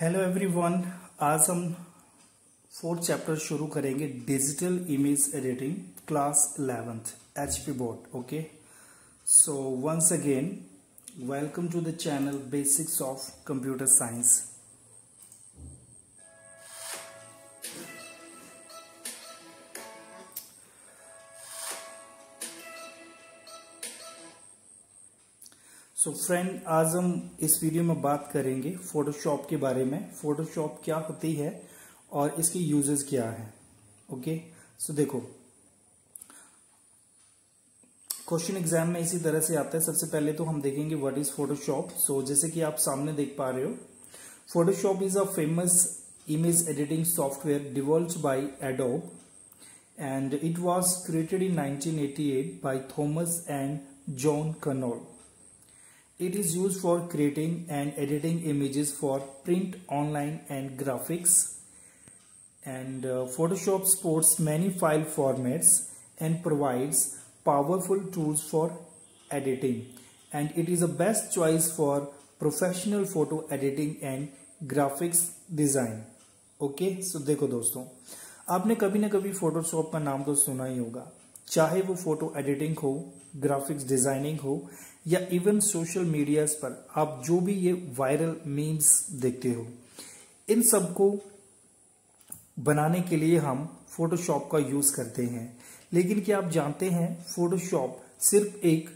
Hello everyone. आज हम fourth chapter शुरू करेंगे digital image editing class 11th HP बोर्ड। Okay, so once again welcome to the channel basics of computer science. So friend, आज हम इस वीडियो में बात करेंगे फोटोशॉप के बारे में। फोटोशॉप क्या होती है और इसके यूजेस क्या है। ओके, सो देखो, क्वेश्चन एग्जाम में इसी तरह से आता है। सबसे पहले तो हम देखेंगे व्हाट इज फोटोशॉप। सो जैसे कि आप सामने देख पा रहे हो, Photoshop is a famous image editing software developed by adobe and it was created in 1988 by Thomas and John Knoll. It is used for creating and editing images for print, online and graphics. And Photoshop supports many file formats and provides powerful tools for editing. And it is the best choice for professional photo editing and graphics design. Okay, so देखो दोस्तों, आपने कभी ना कभी Photoshop का नाम तो सुना ही होगा। चाहे वो फोटो एडिटिंग हो, ग्राफिक्स डिजाइनिंग हो या इवन सोशल मीडिया पर आप जो भी ये वायरल मीम्स देखते हो, इन सबको बनाने के लिए हम फोटोशॉप का यूज करते हैं। लेकिन क्या आप जानते हैं, फोटोशॉप सिर्फ एक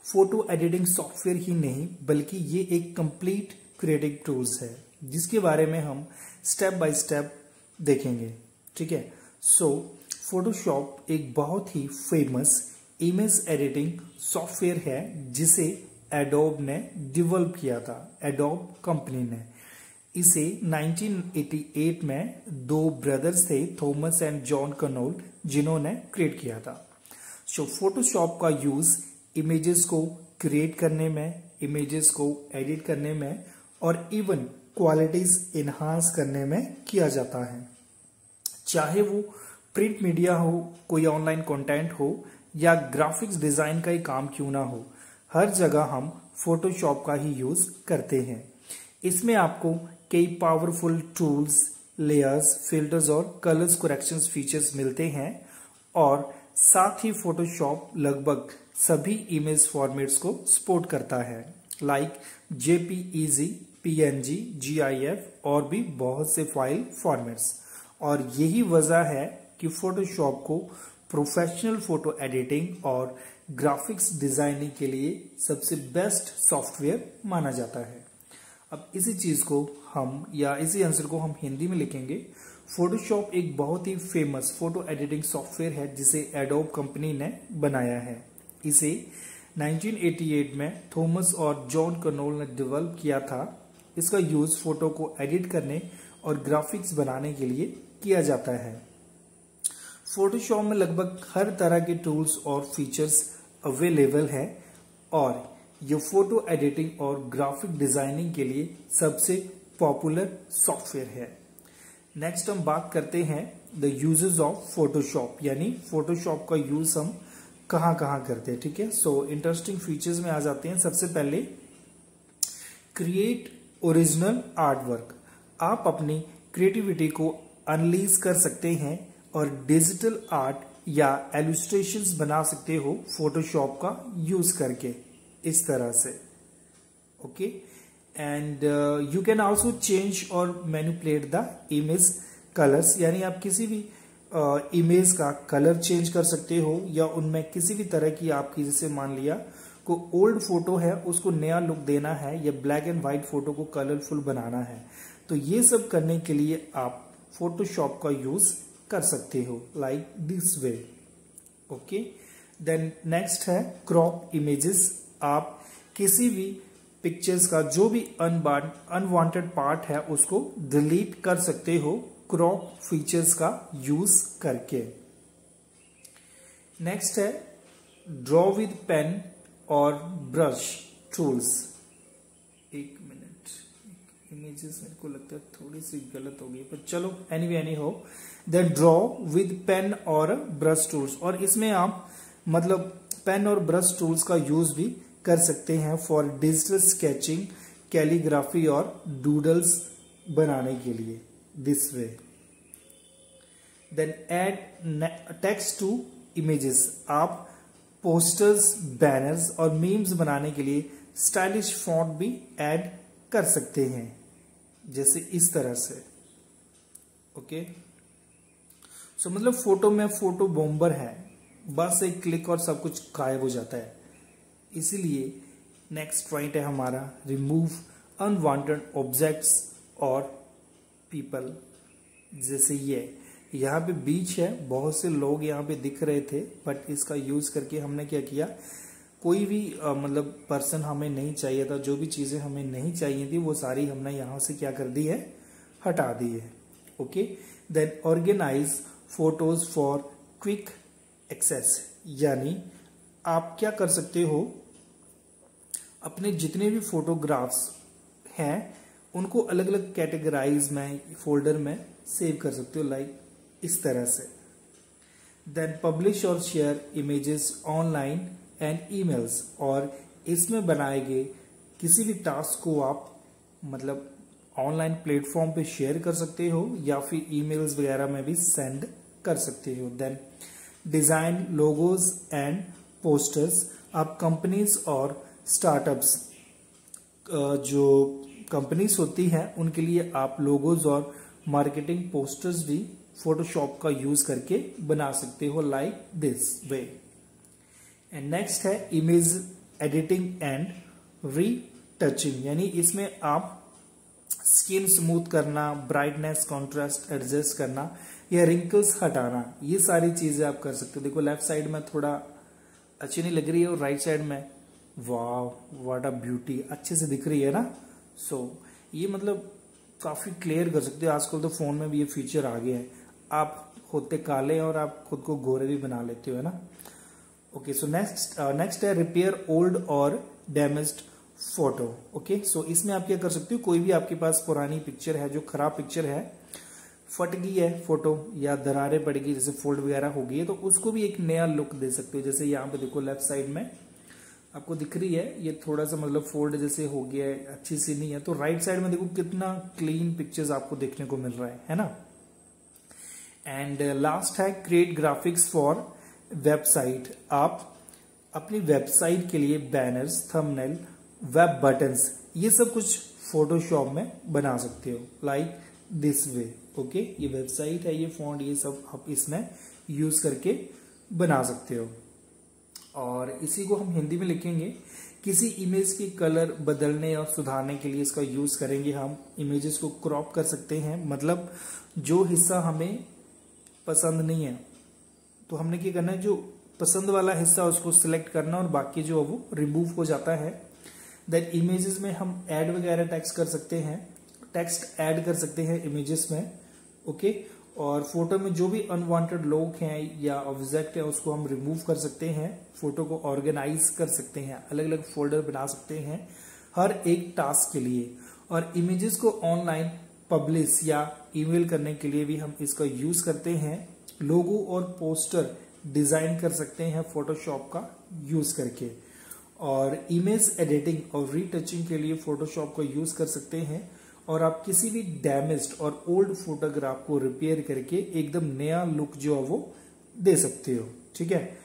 फोटो एडिटिंग सॉफ्टवेयर ही नहीं बल्कि ये एक कंप्लीट क्रिएटिव टूल्स है, जिसके बारे में हम स्टेप बाय स्टेप देखेंगे। ठीक है, सो फोटोशॉप एक बहुत ही फेमस इमेज एडिटिंग सॉफ्टवेयर है जिसे एडोब ने डेवलप किया था, एडोब कंपनी ने। इसे 1988 में दो ब्रदर्स थे, थॉमस एंड जॉन कनोल, जिन्होंने क्रिएट किया था। सो फोटोशॉप का यूज इमेजेस को क्रिएट करने में, इमेजेस को एडिट करने में और इवन क्वालिटीज इनहांस करने में किया जाता है। चाहे वो प्रिंट मीडिया हो, कोई ऑनलाइन कंटेंट हो या ग्राफिक्स डिजाइन का ही काम क्यों ना हो, हर जगह हम फोटोशॉप का ही यूज करते हैं। इसमें आपको कई पावरफुल टूल्स, लेयर्स, फिल्टर्स और कलर्स करेक्शंस फीचर्स मिलते हैं और साथ ही फोटोशॉप लगभग सभी इमेज फॉर्मेट्स को सपोर्ट करता है, लाइक JPEG, PNG, GIF और भी बहुत से फाइल फॉर्मेट्स। और यही वजह है कि फोटोशॉप को प्रोफेशनल फोटो एडिटिंग और ग्राफिक्स डिजाइनिंग के लिए सबसे बेस्ट सॉफ्टवेयर माना जाता है। अब इसी चीज को हम, या इसी आंसर को हम हिंदी में लिखेंगे। फोटोशॉप एक बहुत ही फेमस फोटो एडिटिंग सॉफ्टवेयर है जिसे एडोब कंपनी ने बनाया है। इसे 1988 में थॉमस और जॉन कनोल ने डेवलप किया था। इसका यूज फोटो को एडिट करने और ग्राफिक्स बनाने के लिए किया जाता है। फोटोशॉप में लगभग हर तरह के टूल्स और फीचर्स अवेलेबल है और ये फोटो एडिटिंग और ग्राफिक डिजाइनिंग के लिए सबसे पॉपुलर सॉफ्टवेयर है। नेक्स्ट हम बात करते हैं द यूजेस ऑफ फोटोशॉप, यानी फोटोशॉप का यूज हम कहाँ कहाँ करते हैं। ठीक है, सो इंटरेस्टिंग फीचर्स में आ जाते हैं। सबसे पहले क्रिएट ओरिजिनल आर्ट वर्क। आप अपनी क्रिएटिविटी को अनलीज कर सकते हैं और डिजिटल आर्ट या इलस्ट्रेशंस बना सकते हो फोटोशॉप का यूज करके, इस तरह से। Okay, and you can also change और मैनिपुलेट द इमेज कलर्स, यानी आप किसी भी इमेज का कलर चेंज कर सकते हो या उनमें किसी भी तरह की आपकी, जैसे मान लिया को ओल्ड फोटो है उसको नया लुक देना है या ब्लैक एंड व्हाइट फोटो को कलरफुल बनाना है, तो ये सब करने के लिए आप फोटोशॉप का यूज कर सकते हो, like this way. Okay, then next है क्रॉप इमेजेस। आप किसी भी पिक्चर्स का जो भी अनवांटेड पार्ट है उसको डिलीट कर सकते हो क्रॉप फीचर्स का यूज करके। नेक्स्ट है ड्रॉ विद पेन और ब्रश टूल्स। एक मिनट, इमेजेस मेरे को लगता है थोड़ी सी गलत हो गई, पर चलो एनी हो। देन ड्रॉ विद पेन और ब्रश टूल्स, और इसमें आप मतलब पेन और ब्रश टूल्स का यूज भी कर सकते हैं फॉर डिजिटल स्केचिंग, कैलीग्राफी और डूडल्स बनाने के लिए this way. Then add text to images, आप पोस्टर्स, बैनर्स और मीम्स बनाने के लिए स्टाइलिश फॉन्ट भी ऐड कर सकते हैं, जैसे इस तरह से। ओके, सो मतलब फोटो में फोटो बॉम्बर है, बस एक क्लिक और सब कुछ गायब हो जाता है। इसीलिए नेक्स्ट पॉइंट है हमारा रिमूव अनवांटेड ऑब्जेक्ट्स और पीपल। जैसे ये यहाँ पे बीच है, बहुत से लोग यहाँ पे दिख रहे थे, बट इसका यूज करके हमने क्या किया, कोई भी मतलब पर्सन हमें नहीं चाहिए था, जो भी चीजें हमें नहीं चाहिए थी वो सारी हमने यहाँ से क्या कर दी है, हटा दी है। Okay, then organize photos for quick access, यानी आप क्या कर सकते हो, अपने जितने भी फोटोग्राफ्स हैं उनको अलग अलग कैटेगराइज में, फोल्डर में सेव कर सकते हो, लाइक इस तरह से। देन पब्लिश और share images online and emails, और इसमें बनाए गए किसी भी टास्क को आप मतलब ऑनलाइन प्लेटफॉर्म पे शेयर कर सकते हो या फिर ईमेल्स वगैरह में भी सेंड कर सकते हो। Then design logos and posters, आप कंपनीज और स्टार्टअप्स, जो कंपनीज होती हैं उनके लिए आप लोगोज और मार्केटिंग पोस्टर्स भी फोटोशॉप का यूज करके बना सकते हो, like this way. And next है इमेज एडिटिंग एंड रीटचिंग, यानी इसमें आप स्किन स्मूथ करना, ब्राइटनेस, कॉन्ट्रास्ट एडजस्ट करना या रिंकल्स हटाना, ये सारी चीजें आप कर सकते हो। देखो लेफ्ट साइड में थोड़ा अच्छी नहीं लग रही है और राइट साइड में वाव व्हाट अ ब्यूटी, अच्छे से दिख रही है ना। सो ये मतलब काफी क्लियर कर सकते हो। आजकल तो फोन में भी ये फीचर आ गया है, आप होते काले और आप खुद को गोरे भी बना लेते हो, है ना। ओके, सो नेक्स्ट है रिपेयर ओल्ड और डैमेज्ड फोटो। ओके, सो इसमें आप क्या कर सकते हो, कोई भी आपके पास पुरानी पिक्चर है जो खराब पिक्चर है, फट गई है फोटो या दरारें पड़ गई, जैसे फोल्ड वगैरह हो गई है, तो उसको भी एक नया लुक दे सकते हो। जैसे यहाँ पे देखो लेफ्ट साइड में आपको दिख रही है, ये थोड़ा सा मतलब फोल्ड जैसे हो गया है, अच्छी सी नहीं है, तो राइट साइड में देखो कितना क्लीन पिक्चर्स आपको देखने को मिल रहा है ना। एंड लास्ट है क्रिएट ग्राफिक्स फॉर वेबसाइट, आप अपनी वेबसाइट के लिए बैनर्स, थंबनेल, वेब बटन्स, ये सब कुछ फोटोशॉप में बना सकते हो, लाइक दिस वे। ओके, ये वेबसाइट है, ये फॉन्ट, ये सब आप इसमें यूज करके बना सकते हो। और इसी को हम हिंदी में लिखेंगे, किसी इमेज की कलर बदलने और सुधारने के लिए इसका यूज करेंगे हम। इमेजेस को क्रॉप कर सकते हैं, मतलब जो हिस्सा हमें पसंद नहीं है तो हमने क्या करना है, जो पसंद वाला हिस्सा उसको सिलेक्ट करना और बाकी जो वो रिमूव हो जाता है। देन इमेजेस में हम ऐड वगैरह टेक्स्ट कर सकते हैं, टेक्स्ट ऐड कर सकते हैं इमेजेस में। ओके, और फोटो में जो भी अनवांटेड लोग हैं या ऑब्जेक्ट है उसको हम रिमूव कर सकते हैं। फोटो को ऑर्गेनाइज कर सकते हैं, अलग अलग फोल्डर बना सकते हैं हर एक टास्क के लिए। और इमेजेस को ऑनलाइन पब्लिश या ईमेल करने के लिए भी हम इसका यूज करते हैं। लोगो और पोस्टर डिजाइन कर सकते हैं फोटोशॉप का यूज करके। और इमेज एडिटिंग और रीटचिंग के लिए फोटोशॉप का यूज कर सकते हैं। और आप किसी भी डैमेज्ड और ओल्ड फोटोग्राफ को रिपेयर करके एकदम नया लुक जो है वो दे सकते हो, ठीक है।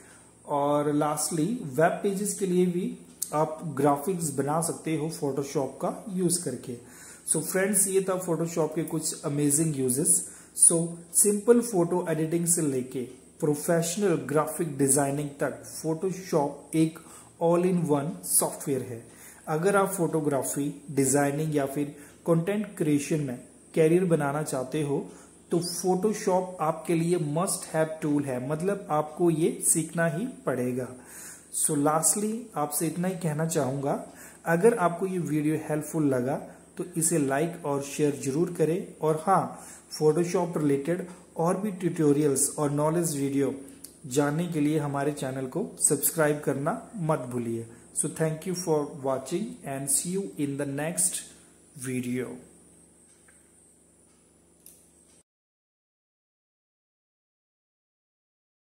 और लास्टली वेब पेजेस के लिए भी आप ग्राफिक्स बना सकते हो फोटोशॉप का यूज करके। सो फ्रेंड्स, ये था फोटोशॉप के कुछ amazing uses. So simple photo editing से लेके प्रोफेशनल ग्राफिक डिजाइनिंग तक फोटोशॉप एक ऑल इन वन सॉफ्टवेयर है। अगर आप फोटोग्राफी, डिजाइनिंग या फिर कंटेंट क्रिएशन में कैरियर बनाना चाहते हो तो फोटोशॉप आपके लिए मस्ट हैव टूल है, मतलब आपको ये सीखना ही पड़ेगा। सो लास्टली आपसे इतना ही कहना चाहूंगा, अगर आपको ये वीडियो हेल्पफुल लगा तो इसे लाइक और शेयर जरूर करें। और हाँ, फोटोशॉप रिलेटेड और भी ट्यूटोरियल्स और नॉलेज वीडियो जानने के लिए हमारे चैनल को सब्सक्राइब करना मत भूलिए। So thank you for watching and see you in the next video.